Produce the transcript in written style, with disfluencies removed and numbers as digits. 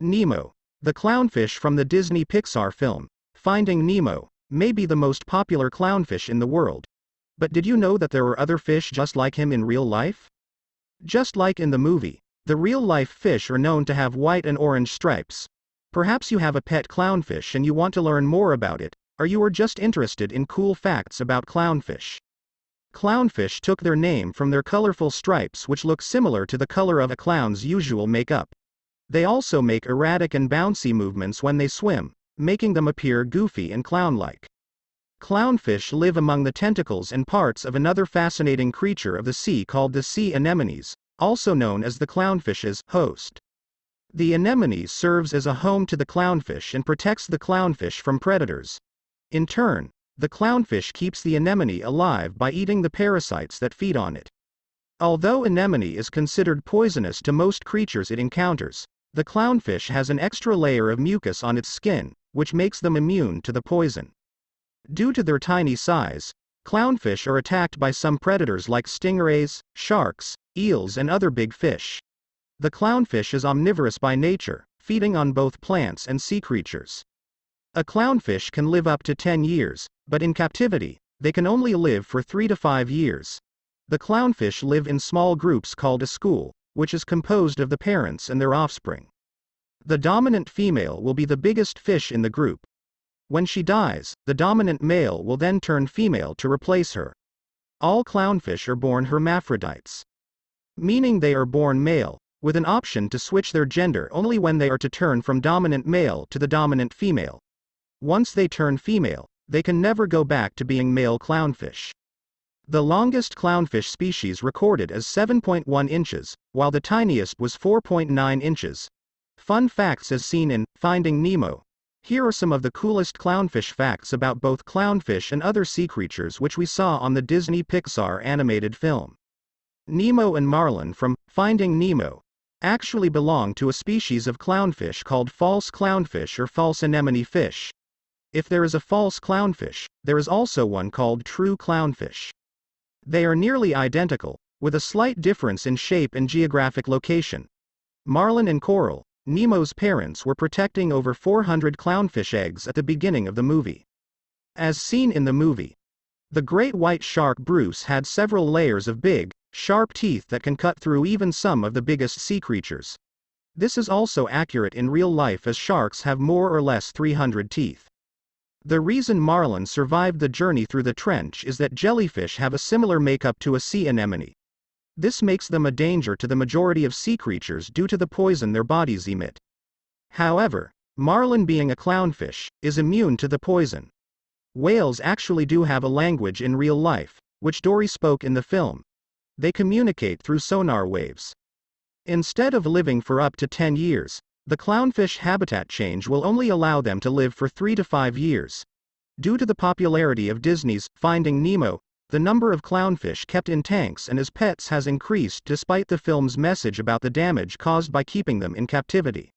Nemo. The clownfish from the Disney Pixar film, Finding Nemo, may be the most popular clownfish in the world. But did you know that there are other fish just like him in real life? Just like in the movie, the real-life fish are known to have white and orange stripes. Perhaps you have a pet clownfish and you want to learn more about it, or you are just interested in cool facts about clownfish. Clownfish took their name from their colorful stripes, which look similar to the color of a clown's usual makeup. They also make erratic and bouncy movements when they swim, making them appear goofy and clown-like. Clownfish live among the tentacles and parts of another fascinating creature of the sea called the sea anemones, also known as the clownfish's host. The anemone serves as a home to the clownfish and protects the clownfish from predators. In turn, the clownfish keeps the anemone alive by eating the parasites that feed on it. Although anemone is considered poisonous to most creatures it encounters, the clownfish has an extra layer of mucus on its skin, which makes them immune to the poison. Due to their tiny size, clownfish are attacked by some predators like stingrays, sharks, eels, and other big fish. The clownfish is omnivorous by nature, feeding on both plants and sea creatures. A clownfish can live up to 10 years, but in captivity, they can only live for 3 to 5 years. The clownfish live in small groups called a school, which is composed of the parents and their offspring. The dominant female will be the biggest fish in the group. When she dies, the dominant male will then turn female to replace her. All clownfish are born hermaphrodites, meaning they are born male, with an option to switch their gender only when they are to turn from dominant male to the dominant female. Once they turn female, they can never go back to being male clownfish. The longest clownfish species recorded is 7.1 inches, while the tiniest was 4.9 inches. Fun facts as seen in Finding Nemo. Here are some of the coolest clownfish facts about both clownfish and other sea creatures which we saw on the Disney Pixar animated film. Nemo and Marlin from Finding Nemo actually belong to a species of clownfish called false clownfish or false anemone fish. If there is a false clownfish, there is also one called true clownfish. They are nearly identical, with a slight difference in shape and geographic location. Marlin and Coral, Nemo's parents, were protecting over 400 clownfish eggs at the beginning of the movie. As seen in the movie, the great white shark Bruce had several layers of big, sharp teeth that can cut through even some of the biggest sea creatures. This is also accurate in real life as sharks have more or less 300 teeth. The reason Marlin survived the journey through the trench is that jellyfish have a similar makeup to a sea anemone. This makes them a danger to the majority of sea creatures due to the poison their bodies emit. However, Marlin, being a clownfish, is immune to the poison. Whales actually do have a language in real life, which Dory spoke in the film. They communicate through sonar waves. Instead of living for up to 10 years, the clownfish habitat change will only allow them to live for 3 to 5 years. Due to the popularity of Disney's Finding Nemo, the number of clownfish kept in tanks and as pets has increased despite the film's message about the damage caused by keeping them in captivity.